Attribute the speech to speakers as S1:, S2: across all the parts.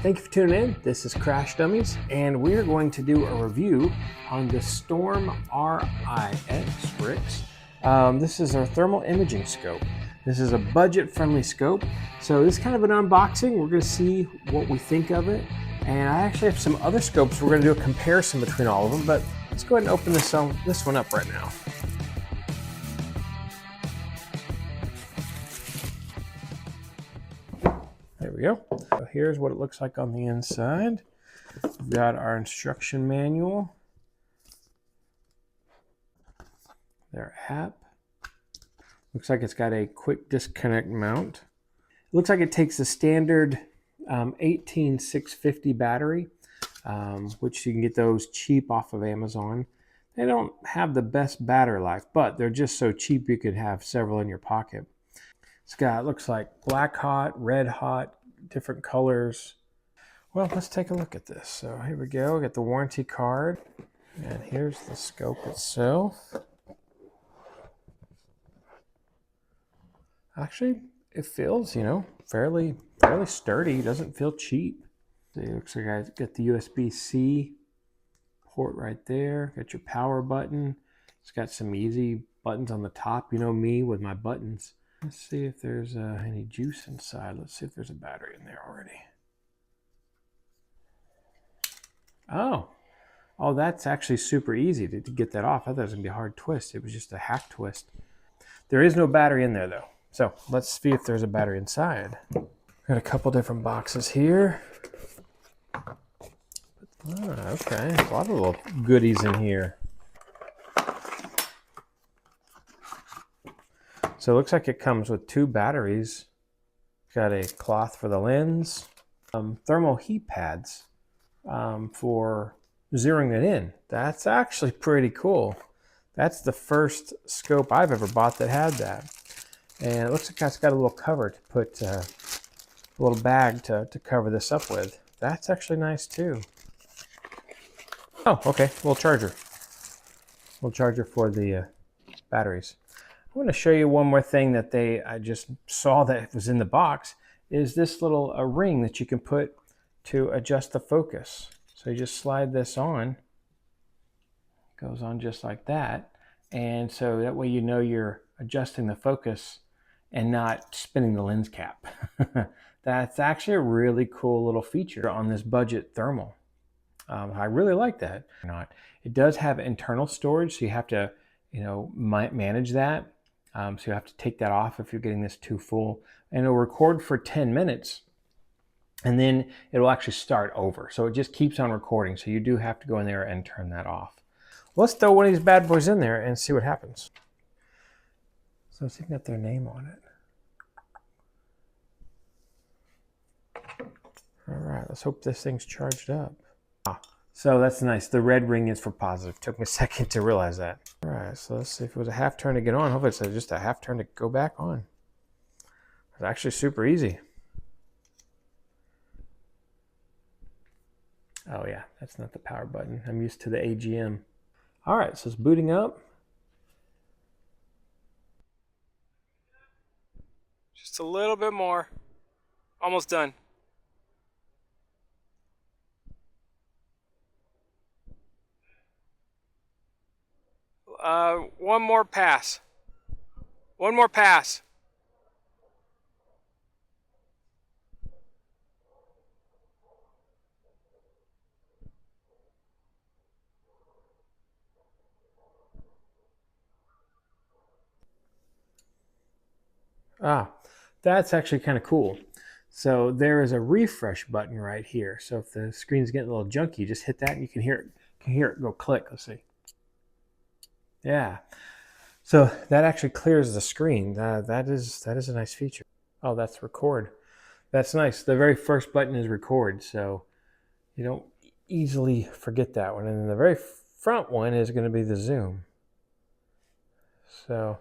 S1: Thank you for tuning in. This is Crash Dummies, and we are going to do a review on the Storm RIX. This is our thermal imaging scope. This is a budget-friendly scope, so this is kind of an unboxing. We're going to see what we think of it, and I actually have some other scopes. We're going to do a comparison between all of them, but let's go ahead and open this one up right now. There we go. So here's what it looks like on the inside. We've got our instruction manual, their app. Looks like it's got a quick disconnect mount. It looks like it takes a standard 18650 battery, which you can get those cheap off of Amazon. They don't have the best battery life, but they're just so cheap you could have several in your pocket. It's got, looks like black hot, red hot, different colors. Well, let's take a look at this. So here we go, got the warranty card, and here's the scope itself. Actually, it feels, fairly sturdy. It doesn't feel cheap. It looks like I got the USB-C port right there. Got your power button. It's got some easy buttons on the top. You know me with my buttons. Let's see if there's any juice inside. Let's see if there's a battery in there already. Oh, that's actually super easy to get that off. I thought it was gonna be a hard twist. It was just a hack twist. There is no battery in there though. So let's see if there's a battery inside. Got a couple different boxes here. Okay, a lot of little goodies in here. So it looks like it comes with 2 batteries. Got a cloth for the lens, thermal heat pads for zeroing it in. That's actually pretty cool. That's the first scope I've ever bought that had that. And it looks like it's got a little cover to put, a little bag to cover this up with. That's actually nice too. Oh, okay, little charger. Little charger for the batteries. I want to show you one more thing that I just saw that was in the box, is this little ring that you can put to adjust the focus. So you just slide this on, it goes on just like that. And so that way you're adjusting the focus and not spinning the lens cap. That's actually a really cool little feature on this budget thermal. I really like that. It does have internal storage, so you have to manage that. So you have to take that off if you're getting this too full. And it'll record for 10 minutes, and then it'll actually start over. So it just keeps on recording. So you do have to go in there and turn that off. Let's throw one of these bad boys in there and see what happens. So it's even got their name on it. All right, let's hope this thing's charged up. So that's nice. The red ring is for positive. Took me a second to realize that. All right, so let's see if it was a half turn to get on. Hopefully it's just a half turn to go back on. It's actually super easy. Oh yeah, that's not the power button. I'm used to the AGM. All right, so it's booting up. Just a little bit more. Almost done. One more pass. One more pass. That's actually kind of cool. So there is a refresh button right here. So if the screen's getting a little junky, just hit that and you can hear it go click. Let's see. Yeah. So that actually clears the screen. That is a nice feature. Oh, that's record. That's nice. The very first button is record, so you don't easily forget that one. And then the very front one is going to be the zoom. So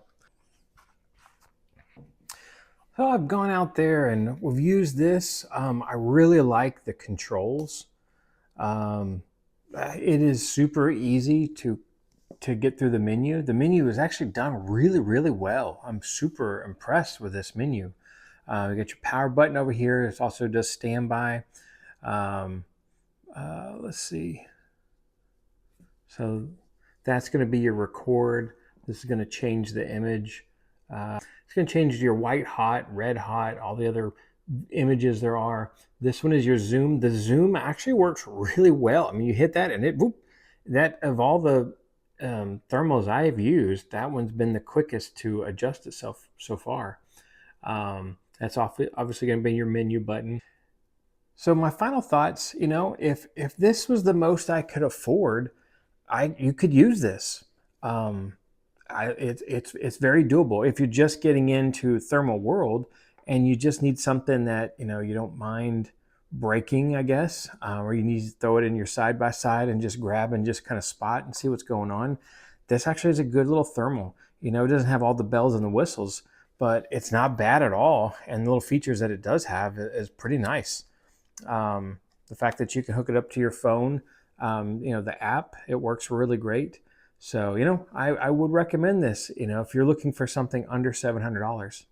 S1: I've gone out there and we've used this. I really like the controls. It is super easy to get through the menu. The menu is actually done really, really well. I'm super impressed with this menu. You get your power button over here. It also does standby. Let's see. So that's going to be your record. This is going to change the image. It's going to change your white hot, red hot, all the other images there are. This one is your zoom. The zoom actually works really well. I mean, you hit that and it, whoop, that of all the thermals I've used, that one's been the quickest to adjust itself so far. That's obviously going to be your menu button. So my final thoughts, you know, if this was the most I could afford, you could use this. It's very doable if you're just getting into thermal world and you just need something that you don't mind breaking, I guess, or you need to throw it in your side by side and just grab and just kind of spot and see what's going on. This actually is a good little thermal. It doesn't have all the bells and the whistles, but it's not bad at all. And the little features that it does have is pretty nice. The fact that you can hook it up to your phone, the app, it works really great. So, I would recommend this, if you're looking for something under $700.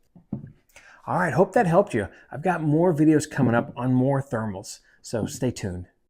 S1: All right, hope that helped you. I've got more videos coming up on more thermals, so stay tuned.